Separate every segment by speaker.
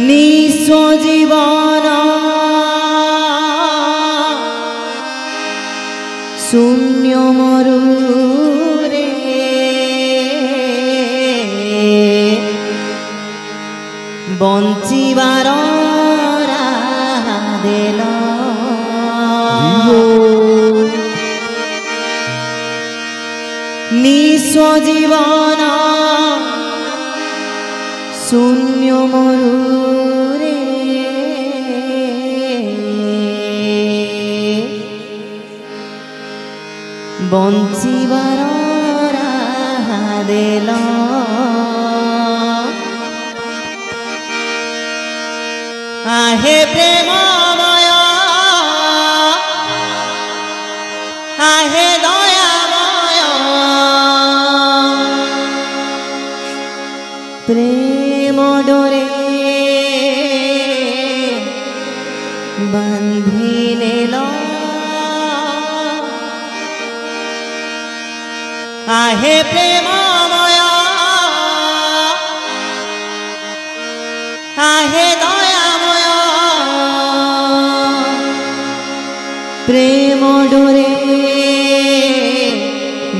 Speaker 1: নিঃস্ব জীবন শূন্য মরুরে বঞ্চিবার দেল নিঃস্ব জীবন শূন্য মরুরে বঞ্চিবার দেল आहे प्रेममय आहे दयामय प्रेम डोरे बांधी नेल आहे प्रेममय आहे प्रेम डोरे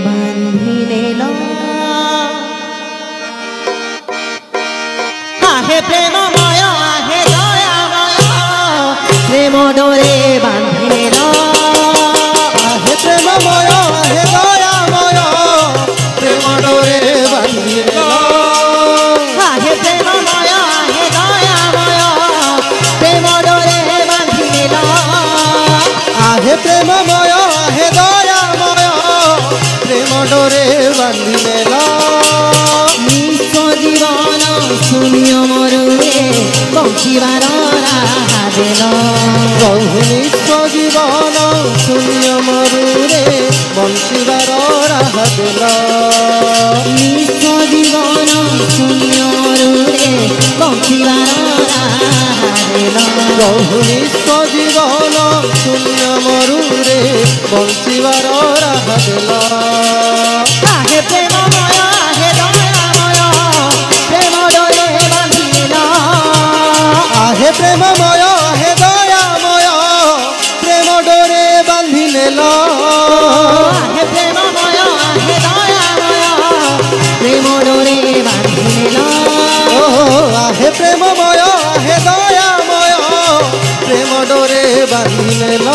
Speaker 1: बांधी नेल आहे प्रेममय आहे दयामय प्रेम डोरे बांधी नेल
Speaker 2: आहे प्रेममय आहे दयामय प्रेम डोरे बांधी नेल
Speaker 1: आहे प्रेममय आहे दयामय प्रेम डोरे बांधी नेल
Speaker 2: आहे प्रेममय आहे दयामय प्रेम डोरे बांधी नेल
Speaker 1: निःस्व जीवन शून्य मरुरे बंचिबार राहा देल
Speaker 2: प्रभु निःस्व जीवन शून्य मरुरे बंचिबार राहा देल
Speaker 1: निःस्व जीवन शून्य मरुरे बंचिबार राहा देल
Speaker 2: प्रभु निःस्व जीवन शून्य मरुरे बंचिबार राहा देल
Speaker 1: आहे प्रेममय आहे दयामय प्रेम डोरे बांधी नेल
Speaker 2: आहे प्रेममय आहे दयामय प्रेम डोरे बांधी नेल
Speaker 1: आहे प्रेममय आहे दयामय प्रेम डोरे बांधी नेल
Speaker 2: आहे प्रेममय आहे दयामय प्रेम डोरे बांधी नेल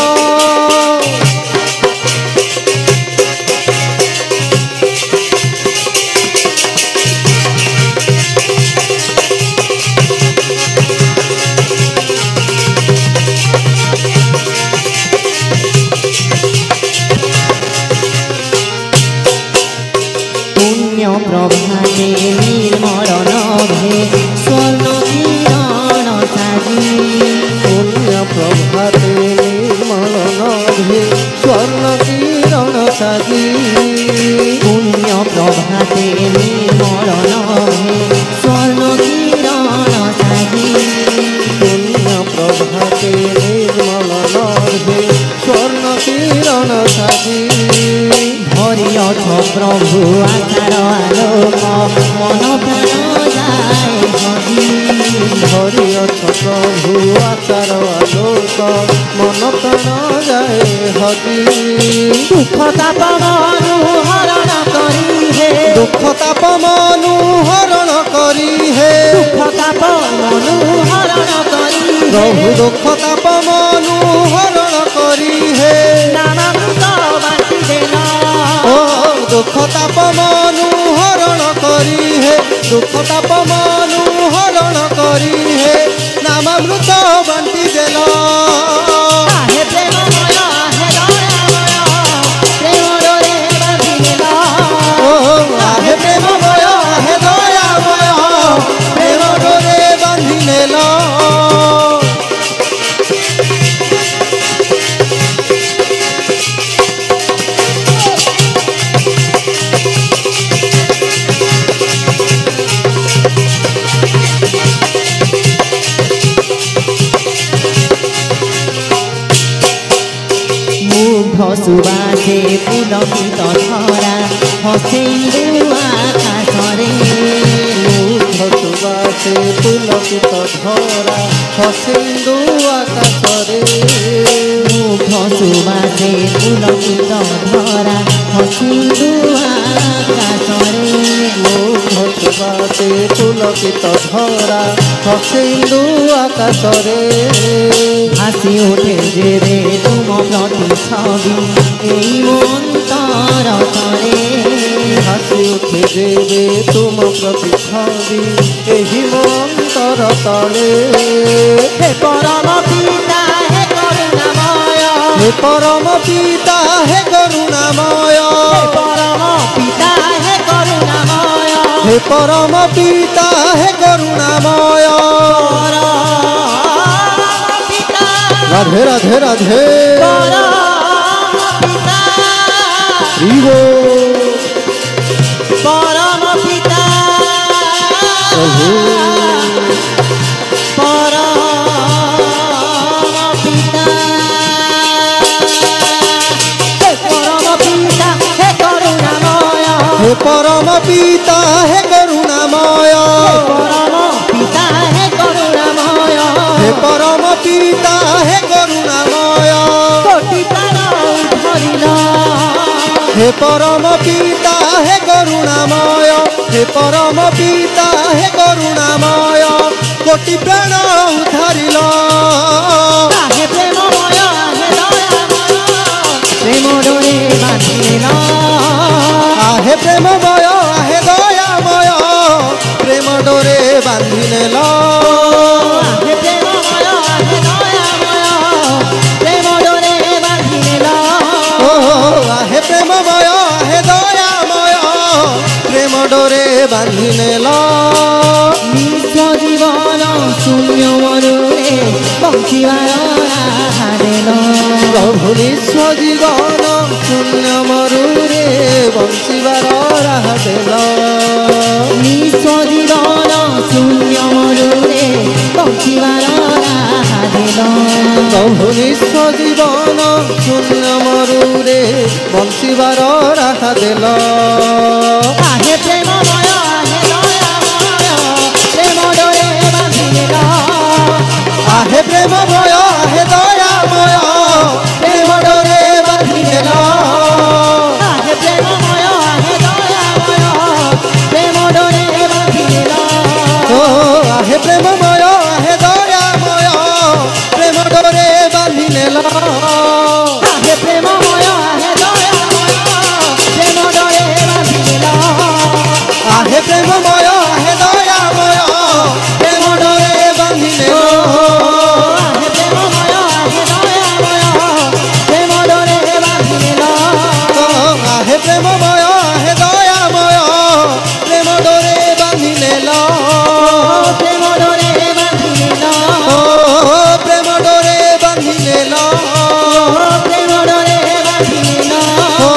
Speaker 1: पुण्य प्रभाते निर्मल नभे स्वर्ण किरण साजी
Speaker 2: पुण्य प्रभाते निर्मल नभे स्वर्ण किरण साजी
Speaker 1: पुण्य प्रभाते निर्मल नभे स्वर्ण किरण साजी
Speaker 2: पुण्य प्रभाते निर्मल नभे स्वर्ण किरण साजी
Speaker 1: हरियथ प्रभु आशार आलोक मन प्राण जाए हरि
Speaker 2: हरियथ प्रभु आशार आलोक मन प्राण जाए हरि
Speaker 1: दुख ताप मनु हरण करी हे
Speaker 2: दुख ताप मनु हरण करी हे
Speaker 1: दुख ताप मनु हरण करी
Speaker 2: प्रभु दुख ताप मनु हरण करी हे
Speaker 1: नामामृत बांटी देल
Speaker 2: ओ दुख ताप मनु हरण करी हे दुख ताप मनु हरण करी हे नामामृत बांटी देल
Speaker 1: आहे प्रेममय आहे दयामय प्रेम डोरे बांधी नेल
Speaker 2: ओ आहे प्रेममय आहे दयामय प्रेम डोरे बांधी नेल
Speaker 1: सुबासे पुलकित धरा हसेन्दु आकाशरे
Speaker 2: ସୁବାସେ ପୁଲକିତ ଧରା ହସିନ୍ଦୁ ଆକାଶରେ
Speaker 1: ମୁଖ ସୁବାସେ ପୁଲକିତ ଧରା ହସିନ୍ଦୁ ଆକାଶରେ
Speaker 2: ମୁଖ ସୁବାସେ ପୁଲକିତ ଧରା ହସିନ୍ଦୁ ଆକାଶରେ
Speaker 1: ভাসি ওঠে যেবে তুম প্রতি ছবি এই মন্তর তরে
Speaker 2: ভাসি উঠে যেবে তুম প্রতি ছবি ଏହି ମନ୍ତର ତଳେ
Speaker 1: হে পরম পিতা হে করুণাময়
Speaker 2: হে পরম পিতা হে করুণাময়
Speaker 1: পরম পিতা হে করুণাময়
Speaker 2: হে পরম পিতা হে করুণাময় রাধে রাধে রাধে
Speaker 1: পরম পিতা
Speaker 2: প্রভু
Speaker 1: পরম পিতা হে পরম পিতা হে করুণাময়
Speaker 2: হে পরম পিতা হে করুণাময়
Speaker 1: পরম পিতা হে করুণাময়
Speaker 2: হে পরম পিতা হে করুণাময়
Speaker 1: কোটি প্রাণ ধরিল
Speaker 2: হে পরম পিতা হে করুণাময় হে পরম পিতা হে করুণাময় কোটি প্রাণ উদ্ধারিল
Speaker 1: হে প্রেমময় হে দয়াময় প্রেম ডোরে বাঁধিল
Speaker 2: আহে প্রেমময় আহে দয়াময় প্রেম ডোরে বাঁধি নেল
Speaker 1: হে প্রেমময় হে দয়াময় প্রেম ডোরে বাঁধিল
Speaker 2: ও আহে প্রেমময় আহে দয়াময় প্রেম ডোরে বাঁধি নেল
Speaker 1: নিজ জীবন শূন্য মরুরে বঞ্চিবার রাহা দেল
Speaker 2: প্রভু নিঃস্ব জীবন শূন্য মরুরে বঞ্চিবার রাহা দেল
Speaker 1: নিজ জীবন শূন্য মরুরে বঞ্চিবার রাহা দেল
Speaker 2: প্রভু নিঃস্ব জীবন শূন্য মরুরে বঞ্চিবার রাহা দেল
Speaker 1: আহে প্রেমময় আহে দয়াময় প্রেম ডোরে বাঁধিল
Speaker 2: আহে প্রেমময় আহে দয়াময় প্রেম ডোরে বাঁধি নেল
Speaker 1: আহে প্রেমময় আহে দয়াময় প্রেম ডোরে বাঁধিল
Speaker 2: ও আহে প্রেমময় আহে দয়াময় প্রেম ডোরে বাঁধি নেল
Speaker 1: আহে প্রেমময় আহে দয়াময় প্রেম ডোরে বাঁধিল
Speaker 2: আহে প্রেমময় আহে দয়াময় প্রেম ডোরে বাঁধি নেল
Speaker 1: আহে প্রেমময় আহে দয়াময় প্রেম ডোরে বাঁধিল
Speaker 2: আহে প্রেমময় আহে দয়াময় প্রেম ডোরে বাঁধি নেল
Speaker 1: প্রেম ডোরে বাঁধিল
Speaker 2: ও প্রেম ডোরে বাঁধি নেল
Speaker 1: প্রেম ডোরে বাঁধিল
Speaker 2: ও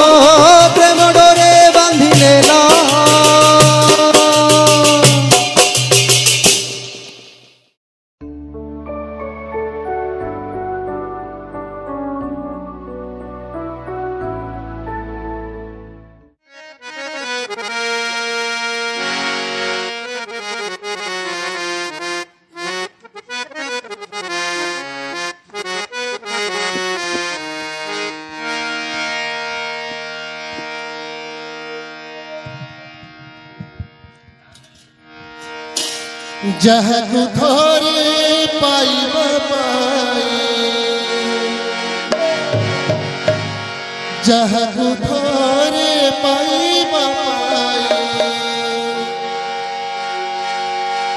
Speaker 2: প্রেম ডোরে বাঁধি নেল
Speaker 3: যাহাকু ধরে পাইবা পাই যাহাকু ধরে পাইবা পাই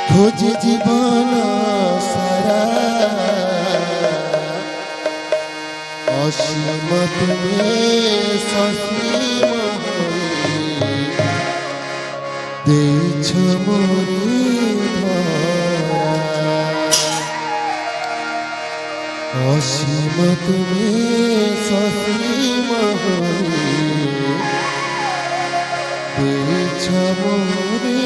Speaker 3: খোঁজে জীবন সারা অসীম তুমি সসীম দেছ মোরে অসীম তুমি সসীম দেছ মোরে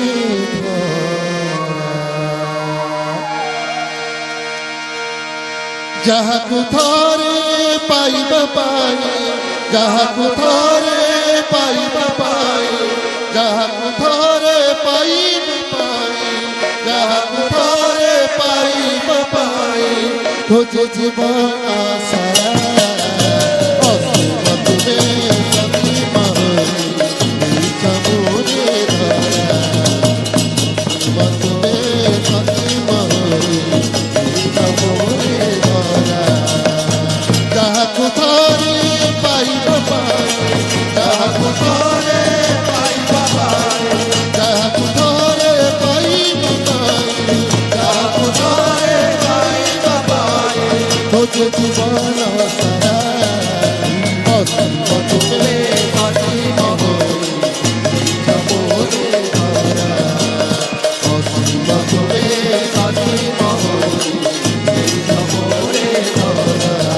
Speaker 3: যাহাকু থরে পাইবা পাই যাহাকু থরে পাইবা পাই যাহাকু থরে পাইবা পাই खोजे जीवन सारा असीम तुमे सती महरी मोरे धरा तुमे सती महरी मोरे धरा जहाकु थरे पाइब पाए जहाकु थरे पाइब पाए जहाकु थरे पाइब पाए जहाकु थरे पाइब पाए खोजे जीवन सारा असीम तुमे सती महरी मोरे धरा असीम तुमे सती महरी मोरे धरा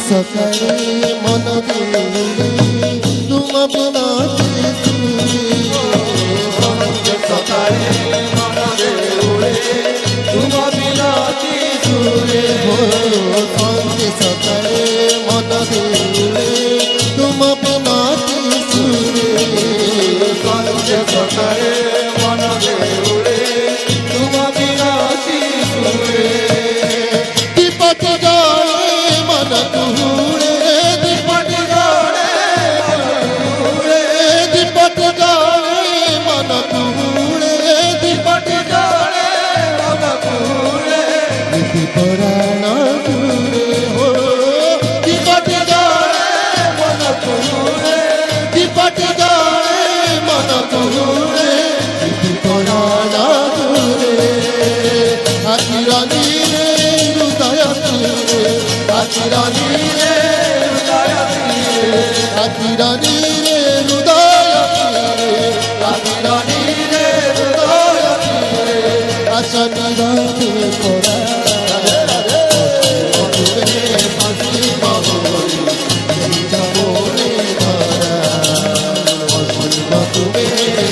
Speaker 3: सकाळे मन दिले तुम बिना सकाळे मन दिले तुम बिना सुरे हो संगे सकाळे मन दिले तुम बिना सुरे संगे सकाळे मन दिले तुम बिना सुरे दीपक जाए मन तुहुरे दीपक जाए दीपक जाए मन तुहुरे दीपक जाए मन तुहुरे दीपराण तुरे हो दीपक जाए मन तुहुरे दीपक जाए मन तुहुरे दीपराण तुरे आखिरानी रे हृदय तीरे आखिरानी रे हृदय तीरे आखिरानी रे हृदय तीरे आखिरानी रे हृदय तीरे आशा निराते परा तुमे फांसी महरी मोरे धरा तुमे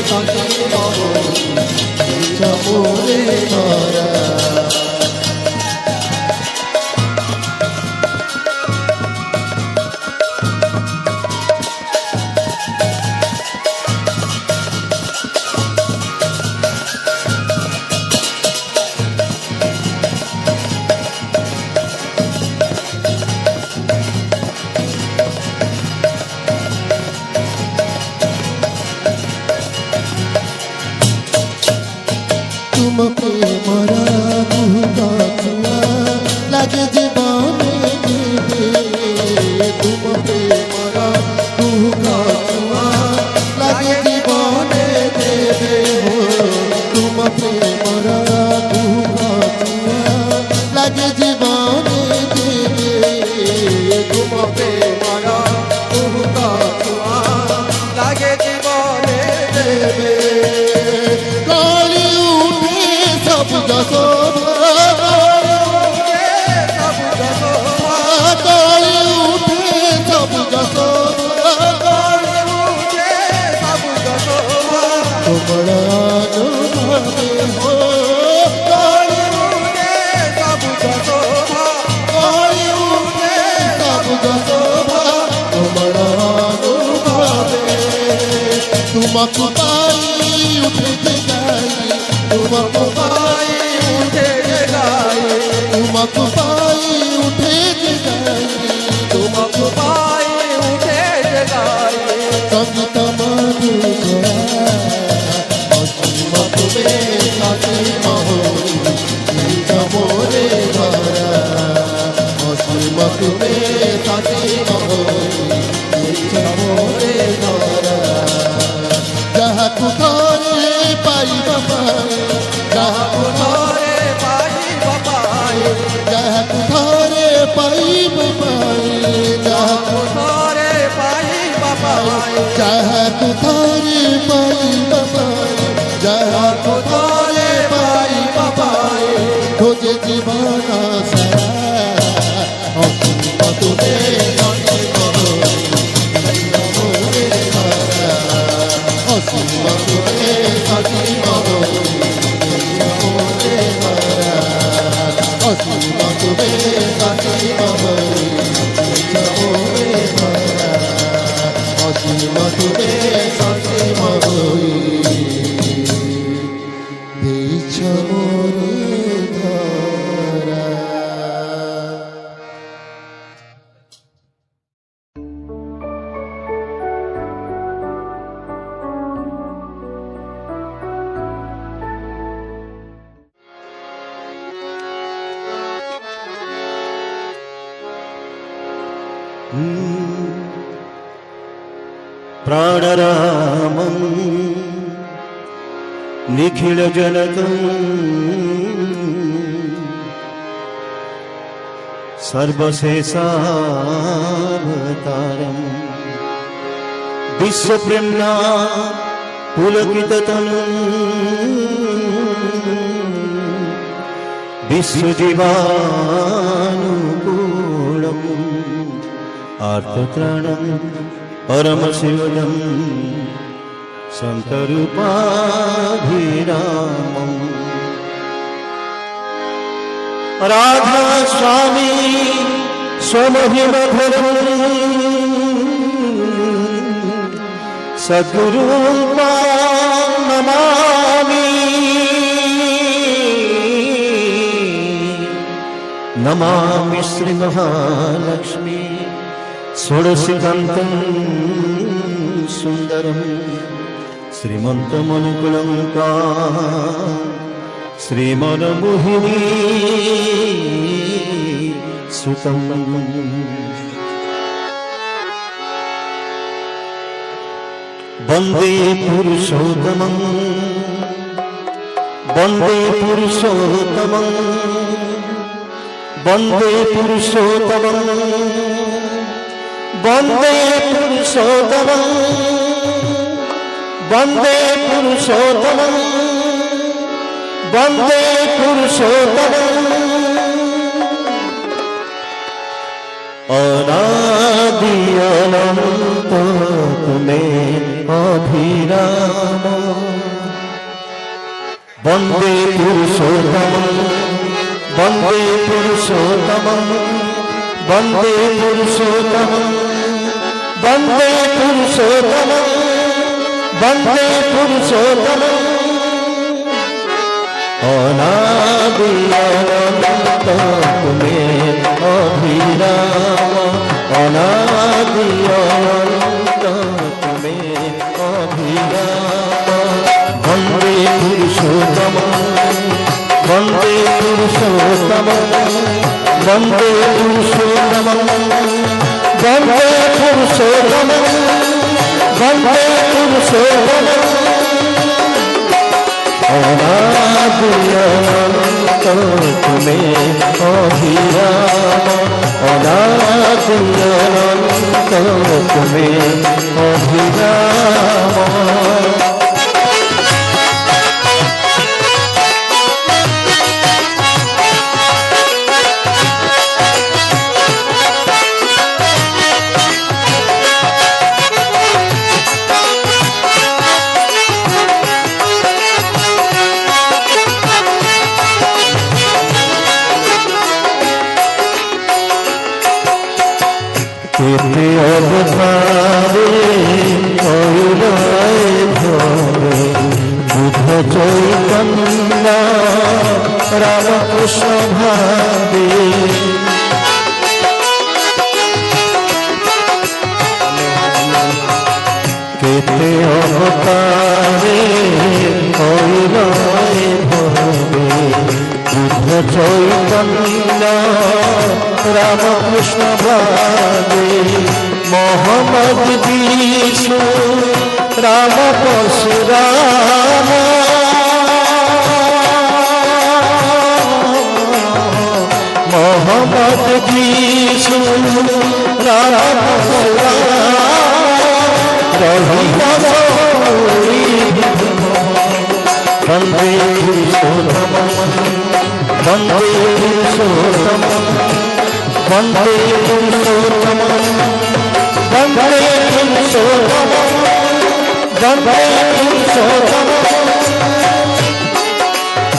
Speaker 3: फांसी महरी मोरे धरा तुम प्रेमरा मुहगा छुआ लगे जीवाने दे तुम प्रेमरा मुहगा छुआ लगे जीवाने दे हो तुम प्रेमरा मुहगा छुआ लगे जीवाने दे तुम प्रेमरा मुहगा छुआ लगे जीवाने दे सब जसोभा उठे सब जसोभा तुमरा अनुभवे हो सब जसोभा तुमरा अनुभवे तुमको पाई उठे गाई तुमको पाई उठे गाई तुमको पाई उठे गाई तुमको पाई उठे गाई संगीत मधुरा असीम तुमे सती महरी मोरे धरा असीम तुमे सती महरी मोरे धरा जहाकु थरे पाइब पाए जहाकु थरे पाइब पाए जहाकु थरे पाइब पाए जहाकु थरे पाइब पाए जहाकु थरे पाइब पाए जहाकु थरे पाइब पाए खोजे जीवन सारा असीम तुमे
Speaker 4: प्राणरामं निखिलजनकं सर्वशेषावतारं विश्वप्रेम्णा पुलकिततनुं विश्वजीवानुकूलम् आर्तत्राणं परमशिवनं शङ्करूपाभिरामम् राधा स्वामी स्वमहिमभवन् सद्गुरुं नमामि नमामि श्री महालक्ष्मी षोडशीकान्तं सुन्दरं श्रीमन्तमनुकुलं श्रीमनमोहिनी सुतं वन्दे पुरुषोत्तमं वन्दे पुरुषोत्तमं वन्दे पुरुषोत्तमं वन्दे पुरुषोत्तमं वन्दे पुरुषोत्तमं वन्दे पुरुषोत्तमं अनादि अनन्त तुम्हें अभिराम वन्दे पुरुषोत्तमं वन्दे पुरुषोत्तमं वन्दे पुरुषोत्तमं वन्दे पुरुषोत्तमं वन्दे पुरुषोत्तमं अनादि अनन्त तुम्हें अभिराम अनादि अनन्त तुम्हें अभिराम वन्दे पुरुषोत्तमं वन्दे पुरुषोत्तमं वन्दे पुरुषोत्तमं वन्दे पुरुषोत्तमं वन्दे पुरुषोत्तमं अनादि अनन्त तुम्हें अभिराम अनादि अनन्त तुम्हें अभिराम केते अवतारे करुणाय भरे बुध चैतन्य रामकृष्ण भावे केते अवतारे करुणाय भरे बुध चैतन्य रामकृष्ण भावे मोहम्मद विष्णु राम परशुराम मोहम्मद विष्णु राम परशुराम वन्दे पुरुषोत्तमं वन्दे पुरुषोत्तमं वन्दे पुरुषोत्तमं वन्दे पुरुषोत्तमं वन्दे पुरुषोत्तमं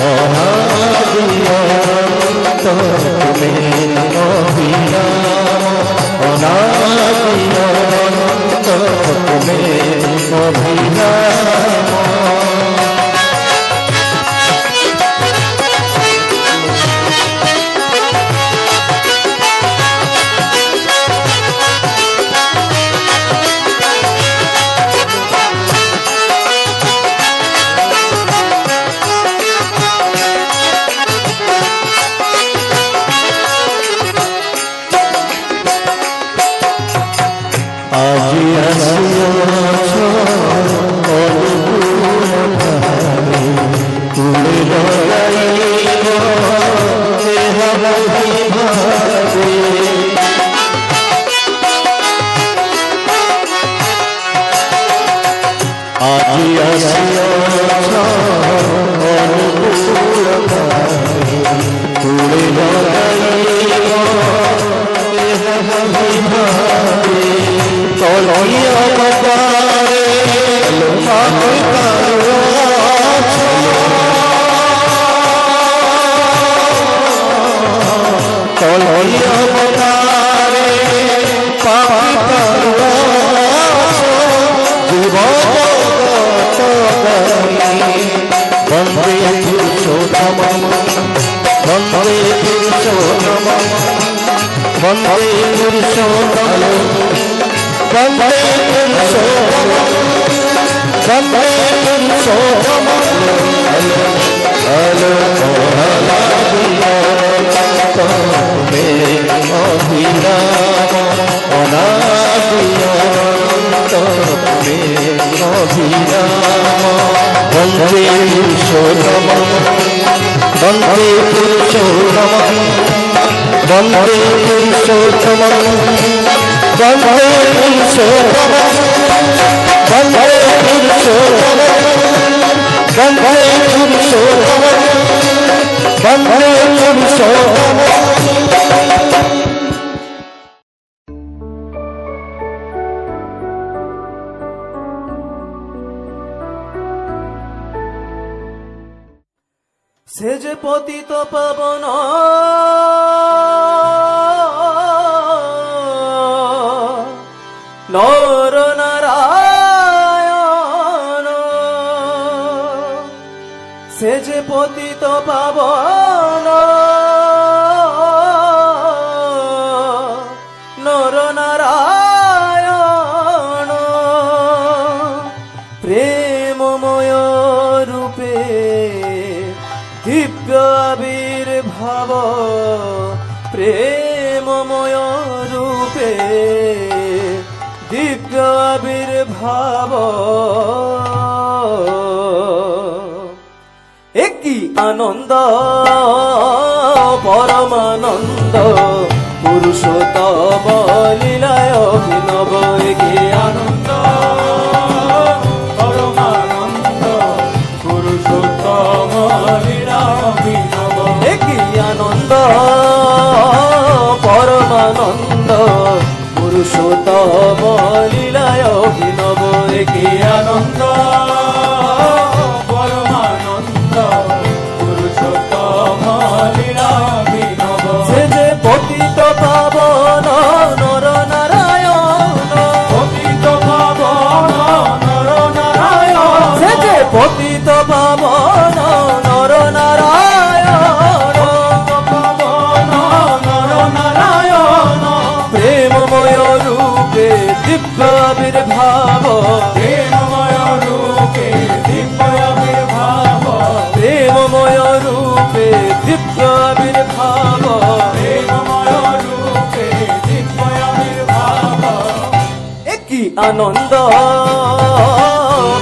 Speaker 4: अनादि अनन्त तुम्हें अभिराम अनादि अनन्त तुम्हें अभिराम আজি আসিয়াছ তুলে লড়াইব আজি আসিয়াছ তুলে লড়াইব তলিয়া বাবারে আমি তলিয়া বাবারে বন্দে পুরুষোত্তম বন্দে পুরুষোত্তম বন্দে পুরুষোত্তম বন্দে পুরুষোত্তম বন্দে পুরুষোত্তম হলো তুমি অভিরাম অনাদিয়ন্ত তুমি অভিরাম বন্দে পুরুষোত্তম বন্দে পুরুষোত্তম বন্দে পুরুষোত্তম বন্দে পুরুষোত্তম বন্দে পুরুষোত্তম বন্দে পুরুষোত্তম বন্দে পুরুষোত্তম।
Speaker 2: সে যে পতিত পাবন নর নারায়ণ সে যে পতিত পাবন নর নারায়ণ প্রেমময় রূপে দিব্য আবির্ভাব প্রেমময় রূপে দিব্য আবির্ভাব একই আনন্দ পরমানন্দ পুরুষোত্তম লীলায় অভিনব একই আনন্দ পরমানন্দ পুরুষোত্তম একই আনন্দ পরমানন্দ পুরুষোত্তম লীলায় অভিনব একই আনন্দ পরমানন্দ পুরুষোত্তম লীলায় অভিনব সে যে পতিত পাবন নর নারায়ণ পতিত পাবন নর নারায়ণ সে যে পতিত পাবন নর নারায়ণ প্রেমময় রূপে দিব্য আবির্ভাব প্রেমময় রূপে দিব্য আবির্ভাব প্রেমময় রূপে দিব্য আবির্ভাব প্রেমময় রূপে দিব্য আবির্ভাব একই আনন্দ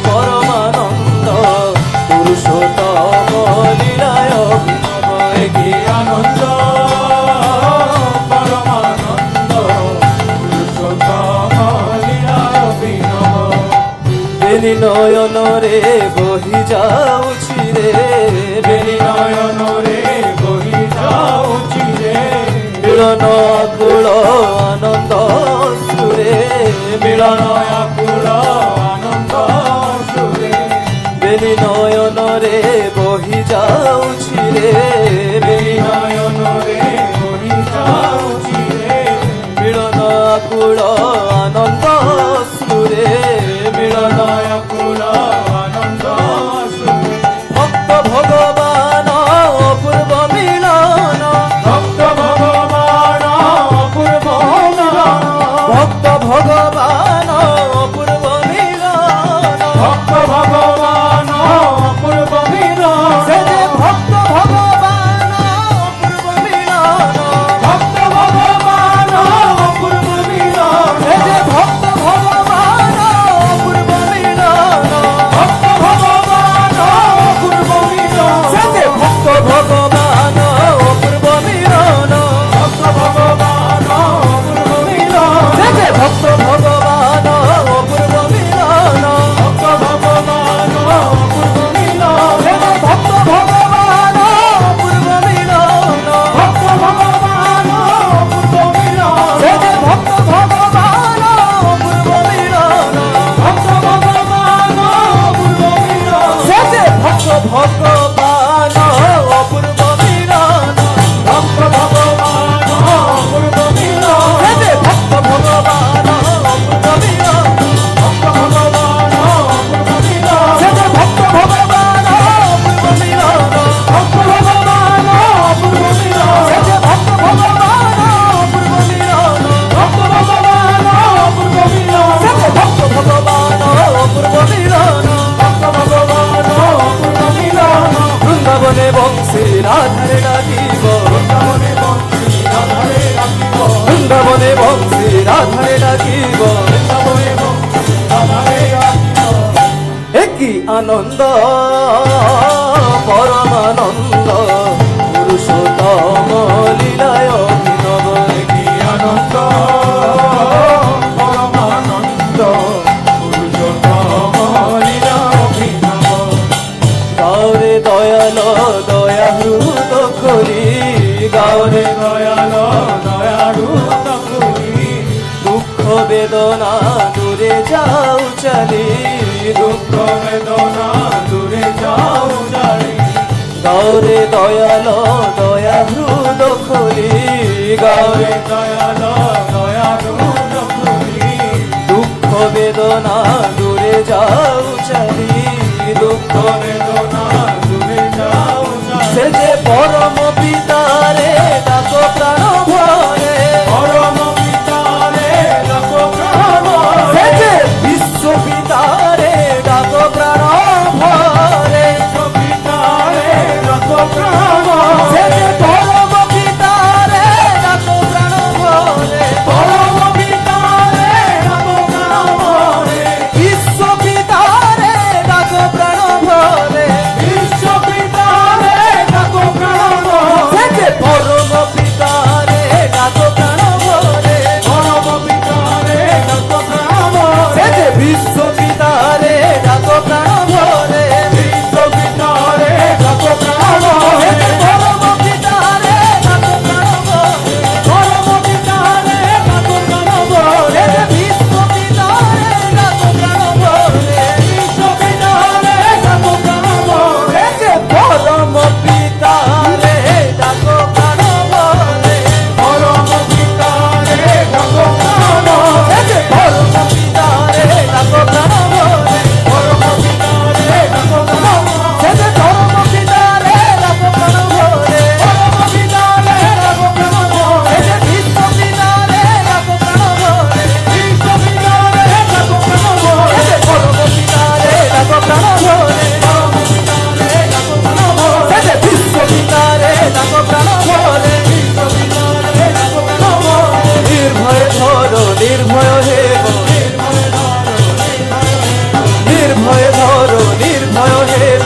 Speaker 2: পরমানন্দ পুরুষোত্তম লীলায় অভিনব একই আনন্দ পরমানন্দ পুরুষোত্তম লীলায় অভিনব বেলি নয়ন রে বহি যাଉଛି রে বেলি নয়ন রে বহি যাଉଛି রে মিলন আকুল আনন্দ সুরে মিলন আকুল আনন্দ সুরে বেলি নয়ন রে বহি যাଉଛି রে বেলি নয়ন রে বহি যাଉଛି রে মিলন আকুল আনন্দ সুরে মিলন আকুল আনন্দ সুরে ভক্ত ভগবান অপূর্ব মিলন ভক্ত ভগবান অপূর্ব মিলন ভক্ত ভগবান অপূর্ব মিলন ভক্ত ভগবান অপূর্ব মিলন সে যে ভক্ত ভগবান অপূর্ব মিলন ভক্ত ভগবান অপূর্ব মিলন সে যে ভক্ত
Speaker 5: বংশী রাধারে ডাকিব কি আনন্দ পরমানন্দ পুরুষোত্তম লীলায় অভিনব কি আনন্দ পরমানন্দ পুরুষোত্তম লীলা অভিনব গাওরে দয়াল দয়া হৃদ করি গাওরে দয়াল দয়া হৃদ করি দুঃখ বেদনা দূরে যাও চলি দুঃখ বেদনা দূরে যাও চলি গাওরে দয়াল দয়া হৃদ করি গাওরে দয়াল দয়া হৃদ করি দুঃখ বেদনা দূরে যাও চলি দুঃখ বেদনা দূরে যাও সে যে পরম পিতারে ডাকো প্রাণ ভরে পরম পিতারে ডাকো প্রাণ সে যে বিশ্ব পিতারে ডাকো প্রাণ ভরে পিতারে ডাকো প্রাণ সে যে পরম পিতারে ডাকো প্রাণ ভরে পরম পিতারে ডাকো প্রাণ ভরে বিশ্ব পিতারে ডাকো প্রাণ ভরে বিশ্ব পিতারে ডাকো প্রাণ ভরে সে যে পরম পিতারে ডাকো প্রাণ ভরে পরম পিতারে ডাকো প্রাণ ভরে সে যে বিশ্ব পিতারে ডাকো প্রাণ ভরে বিশ্ব পিতারে ডাকো প্রাণ ভরে সে যে পরম পিতারে ডাকো প্রাণ ভরে পরম পিতারে ডাকো প্রাণ ভরে সে যে বিশ্ব পিতারে ডাকো প্রাণ ভরে বিশ্ব পিতারে ডাকো প্রাণ ভরে সে যে পরম পিতারে ডাকো প্রাণ ভরে পরম পিতারে ডাকো প্রাণ ভরে সে যে পরম পিতারে ডাকো প্রাণ ভরে পরম পিতারে ডাকো প্রাণ ভরে সে যে পরম পিতারে ডাকো প্রাণ ভরে পরম পিতারে ডাকো প্রাণ ভরে সে যে বিশ্ব পিতারে ডাকো প্রাণ ভরে বিশ্ব পিতারে ডাকো প্রাণ ভরে সে যে পরম পিতারে ডাকো প্রাণ ভরে পরম পিতারে ডাকো প্রাণ ভরে সে যে বিশ্ব পিতারে ডাকো প্রাণ ভরে বিশ্ব পিতারে ডাকো প্রাণ ভরে নির্ভয় ধরো নির্ভয় হেব নির্ভয় ধরো নির্ভয় হেব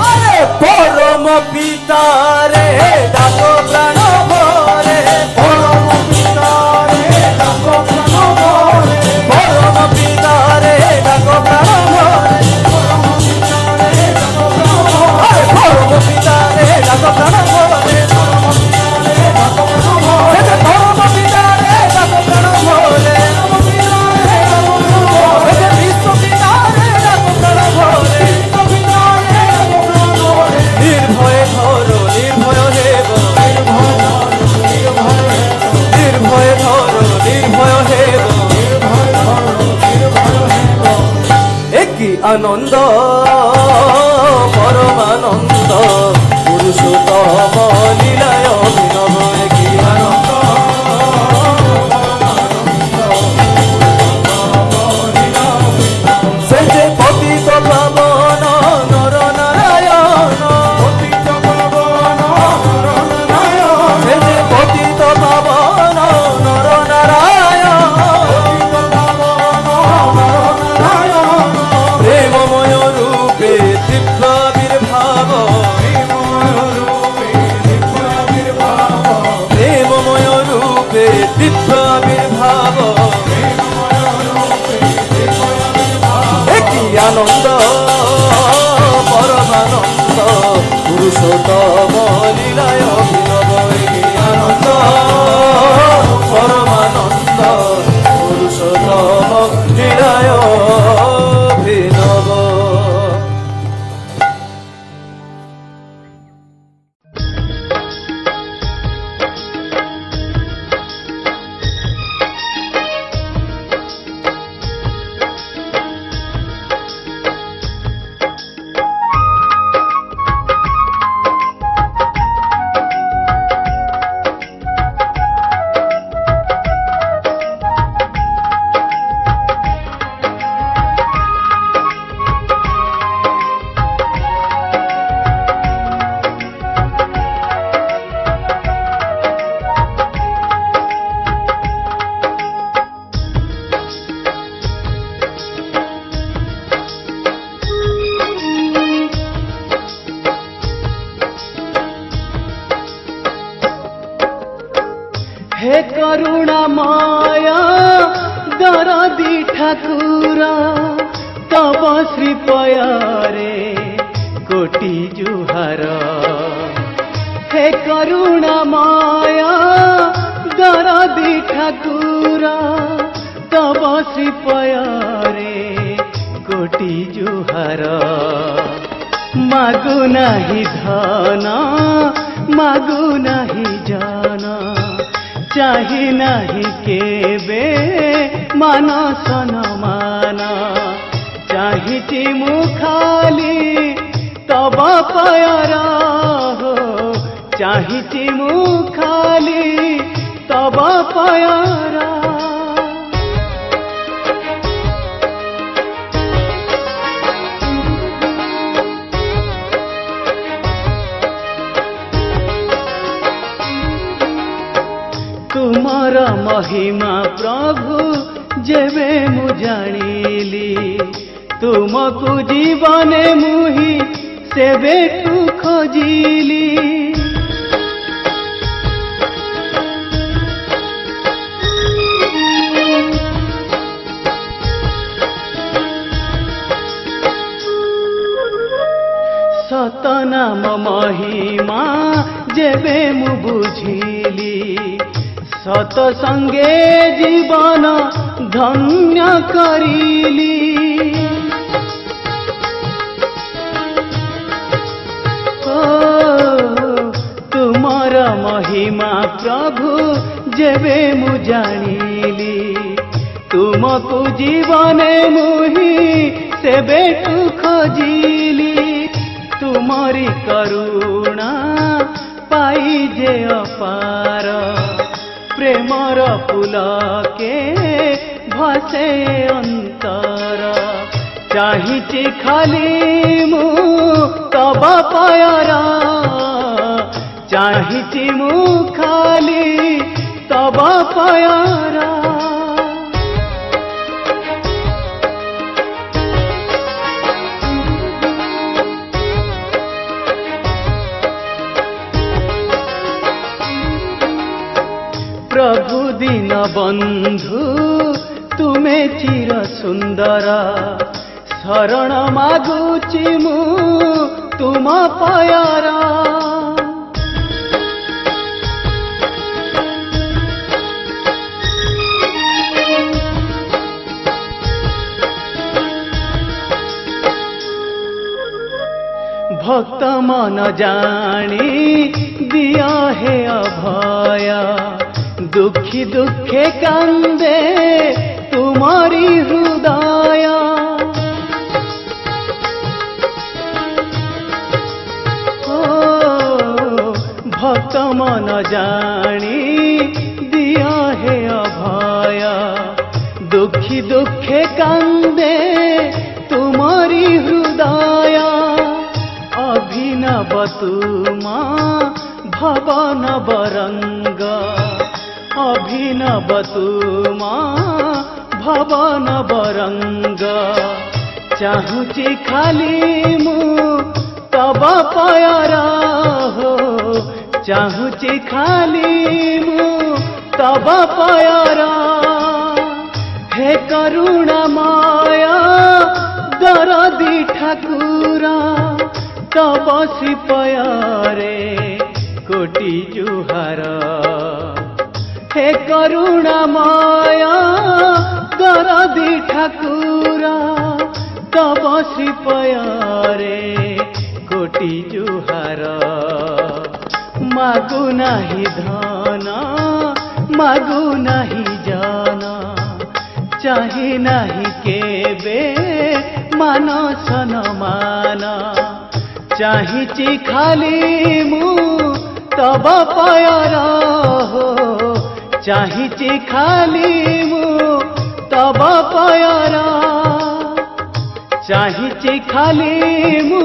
Speaker 5: আরে পরম পিতারে ডাকো প্রাণ ভরে পরম পিতারে ডাকো প্রাণ ভরে পরম পিতারে ডাকো প্রাণ ভরে পরম পিতারে ডাকো প্রাণ ভরে পরম পিতারে ডাকো প্রাণ ভরে পরম পিতারে ডাকো প্রাণ ভরে সে যে পরম পিতারে ডাকো প্রাণ ভরে পরম পিতারে ডাকো প্রাণ ভরে সে যে বিশ্ব পিতারে ডাকো প্রাণ ভরে বিশ্ব পিতারে ডাকো প্রাণ ভরে নির্ভয় ধরো নির্ভয় হেব নির্ভয় ধরো নির্ভয় হেব একই আনন্দ পরমানন্দ পুরুষোত্তম লীলায় অভিনব একই আনন্দ সে যে পতিত পাবন নর নারায়ণ পতিত পাবন নর নারায়ণ সে যে পতিত পাবন নর নারায়ণ পতিত পাবন নর নারায়ণ প্রেমময় রূপে দিব্য আবির্ভাব প্রেমময় রূপে দিব্য আবির্ভাব প্রেমময় রূপে দিব্য আবির্ভাব একই আনন্দ পরমানন্দ পুরুষোত্তম লীলায় অভিনব একই আনন্দ পরমানন্দ পুরুষোত্তম লীলায় অভিনব हे करुणामय दरदी ठाकुर तब श्रीपयारे कोटि जुहार हे करुणामय दरदी ठाकुर तब श्रीपयारे कोटि जुहार मागु नाही धन मागु नाही जान चाही नाही केबे मान सनमान चाहिछि मु खाली तब पयारा हो चाहिछि मु खाली तब पयारा तुमर महिमा प्रभु जेबे मु जानिली तुमको जीवने मुही सेबे तू खोजिली सतनाम महिमा जेबे मु बुझिली सत संगे जीवन धन्य करिली तुमर महिमा प्रभु जेबे मु जानिली तुमको जीवने मुही सेबे तू खोजिली तुमरी करुणा पाई जे अपार प्रेमर पुलके भसे अंतर चाहिछि खाली मु तब पयारा चाहिछि मु खाली तब पयारा प्रभु दीन बंधु तुमे चिर सुंदर शरण मागुची मु तुम पयारा भक्त मन जानी दिया है अभय दुखी दुखे कांदे तुम्हारी हृदय भक्त मन जानी दिया है अभय दुखी दुखे कांदे तुम्हारी हृदय अभिनव तुमा भवन बरंग अभिनव तुमा भवन बरंग चाहुची खाली मु तब पयारा हो चाहुची खाली मु तब पयारा हे करुणामय दरदी ठाकुरा तब श्रीपयारे कोटि जुहार हे करुणामय दरदी ठाकुरा तब श्रीपयारे कोटि जुहार मागु नाही धन मागु नाही जान चाही नाही केबे मान सनमान चाहिछि खाली मु तब पयारा हो चाहिछि खाली मु तब पयारा चाहिछि खाली मु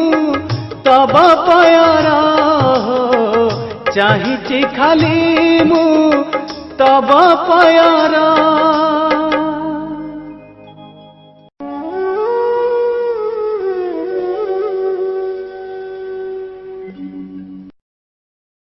Speaker 5: तब पयारा हो चाहिछि खाली मु तब पयारा।